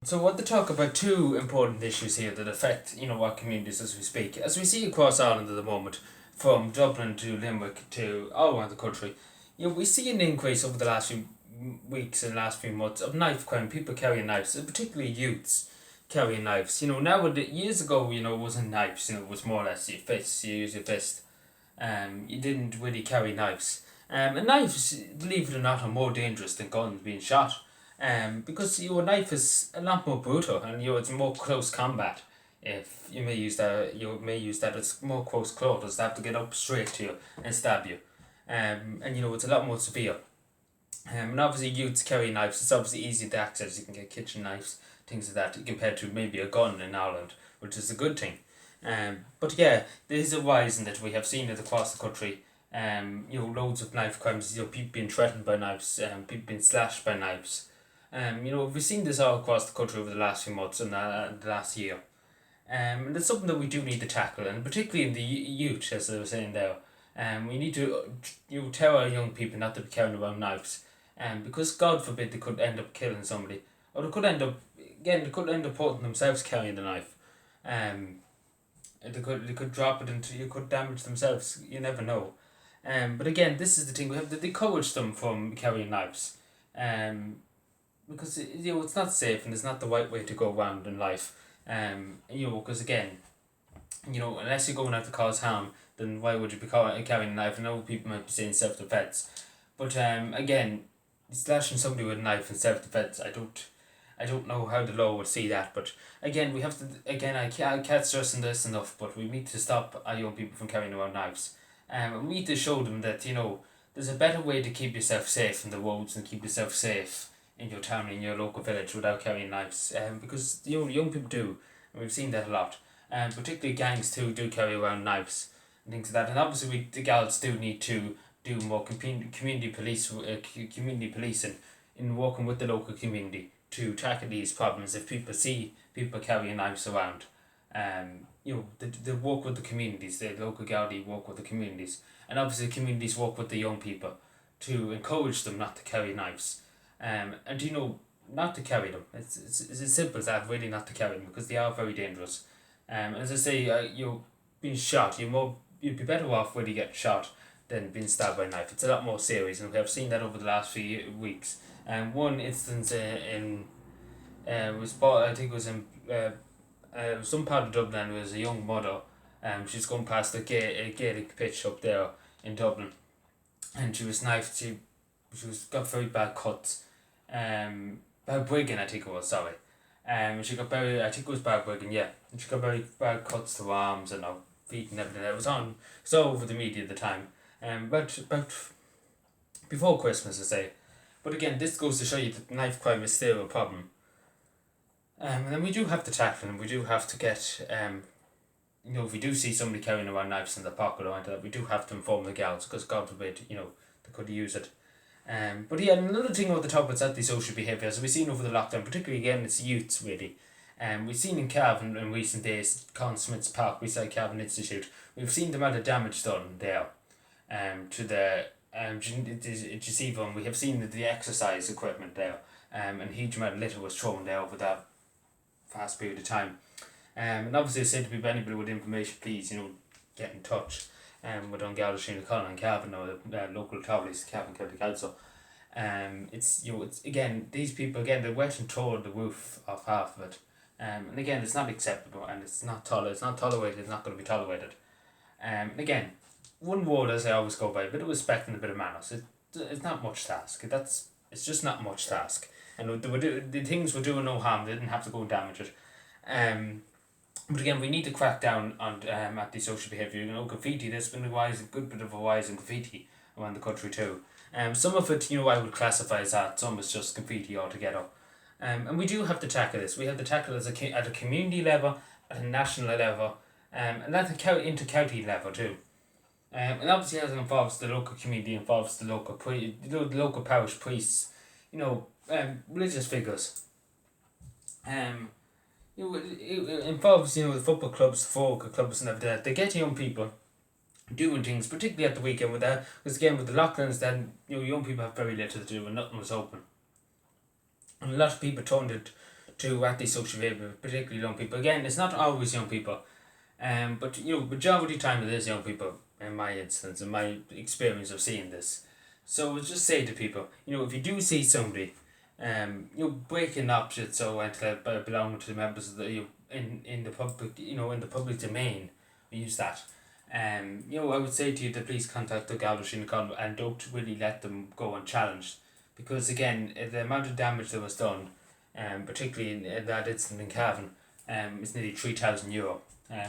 So I want to talk about two important issues here that affect, our communities as we speak. As we see across Ireland at the moment, from Dublin to Limerick to all around the country, we see an increase over the last few weeks and last few months of knife crime, people carrying knives, and particularly youths carrying knives. Nowadays, years ago, it wasn't knives, it was more or less your fists, you use your fist. You didn't really carry knives. And knives, believe it or not, are more dangerous than guns being shot. Because a knife is a lot more brutal and it's more close combat. If you may use that, it's more close quarters. They have to get up straight to you and stab you. And it's a lot more severe. And obviously youths carry knives. It's obviously easy to access. You can get kitchen knives, things like that, compared to maybe a gun in Ireland, which is a good thing. But yeah, there is a rise in that. We have seen it across the country. Loads of knife crimes. People being threatened by knives. People being slashed by knives. We've seen this all across the country over the last few months and the last year. And it's something that we do need to tackle, and particularly in the youth, as I was saying there. We need to tell our young people not to be carrying around knives, because God forbid they could end up killing somebody, or they could end up putting themselves carrying the knife. Um, they could drop it into you could damage themselves. You never know. But again, this is the thing, we have to discourage them from carrying knives. Um, because it's not safe and it's not the right way to go around in life. Because again, unless you're going out to cause harm, then why would you be carrying a knife? I know people might be saying self defense, but again, slashing somebody with a knife in self defense, I don't know how the law would see that. But again, we have to I can't stress on this enough. But we need to stop our young people from carrying around knives. And we need to show them that there's a better way to keep yourself safe in the roads and keep yourself safe in your town, in your local village, without carrying knives. Because young people do, and we've seen that a lot. Particularly gangs too do carry around knives and things like that. And obviously, the girls do need to do more community policing in working with the local community to tackle these problems. If people see people carrying knives around, they work with the communities. The local Gardaí work with the communities, and obviously, the communities work with the young people to encourage them not to carry knives. And not to carry them. It's as simple as that, really, not to carry them, because they are very dangerous. As I say, you're being shot. You'd be better off really getting shot than being stabbed by a knife. It's a lot more serious, and we have seen that over the last few weeks. One instance I think it was in some part of Dublin. There was a young mother. She's going past a Gaelic pitch up there in Dublin, and she was knifed. She got very bad cuts. Balbriggan, I think it was, sorry. She got very, I think it was Balbriggan, yeah. And she got very bad cuts to her arms and her feet and everything. It was all over the media at the time. About before Christmas, I say. But again, this goes to show you that knife crime is still a problem. And then we do have to tackle them. We do have to get, if we do see somebody carrying around knives in their pocket or anything, we do have to inform the gals, because God forbid, they could use it. But yeah, another thing about the topic is antisocial behaviour. As we've seen over the lockdown, particularly again, it's youths really. We've seen in Cavan in recent days, Con Smith's Park beside Cavan Institute, we've seen the amount of damage done there. To the Gesiva, we have seen the exercise equipment there. And a huge amount of litter was thrown there over that fast period of time. And obviously, I said to people, anybody with information, please, get in touch. With An Garda Síochána and Cavan, or the local authorities, Cavan County Council. It's again, these people, again, they went and tore the roof off half of it. And again, it's not acceptable, and it's not tolerated. It's not going to be tolerated. Again, one word, as I always go by: a bit of respect and a bit of manners. It's not much task. It's just not much task. And the things were doing no harm. They didn't have to go and damage it. But again, we need to crack down on antisocial behaviour. Graffiti, there's been a good bit of a rise in graffiti around the country too. Some of it, I would classify as art, some is just graffiti altogether. And we do have to tackle this. We have to tackle it at a community level, at a national level, and at the inter-county level too. And obviously, as it involves the local community, involves the local parish priests, religious figures. It involves, the football clubs, the folk clubs and everything. They get young people doing things, particularly at the weekend with that, because again, with the lockdowns, then, young people have very little to do and nothing was open. And a lot of people to antisocial behaviour, particularly young people. Again, it's not always young people, but majority of the time it is young people. In my instance, in my experience of seeing this, so I'll just say to people, if you do see somebody, breaking opposites or belonging to the members of the in the public, in the public domain, we use that. I would say to you to please contact the Garda Síochána and don't really let them go unchallenged, because again, the amount of damage that was done, particularly in that incident in Cavan, is nearly €3,000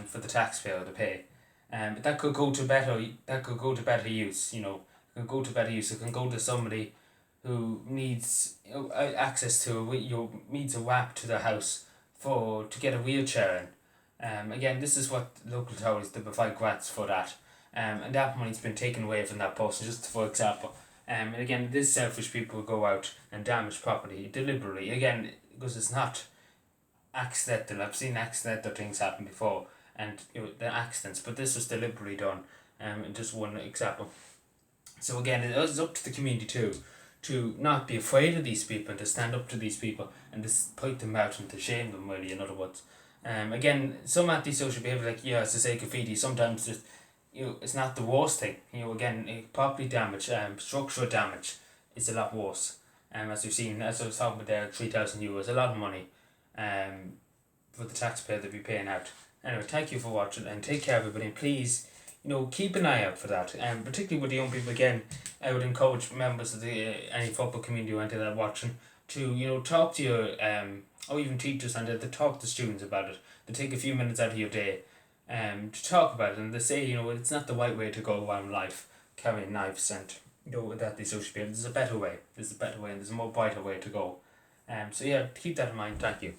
for the taxpayer to pay. But that could go to better use. It can go to better use. It can go to somebody who needs access to needs a WAP to their house to get a wheelchair in. Again, this is what local authorities they provide grants for that. And that money's been taken away from that person, just for example. And again, these selfish people will go out and damage property deliberately. Again, because it's not accidental. I've seen accidental things happen before, and the accidents, but this was deliberately done. Just one example. So again, it is up to the community too, to not be afraid of these people and to stand up to these people and to point them out and to shame them, really, in other words. Again, some antisocial behaviour, like as I say, graffiti, sometimes just it's not the worst thing. Again, property damage, structural damage is a lot worse. As we've seen, as I was talking about there, €3,000, a lot of money, for the taxpayer to be paying out. Anyway, thank you for watching and take care, everybody. And please, keep an eye out for that. And particularly with the young people, again, I would encourage members of any football community who are into that watching to talk to your or even teachers and to talk to students about it. To take a few minutes out of your day to talk about it, and they say it's not the right way to go around life carrying knives and that the social behaviour. There's a better way. And there's a more brighter way to go. So yeah, keep that in mind. Thank you.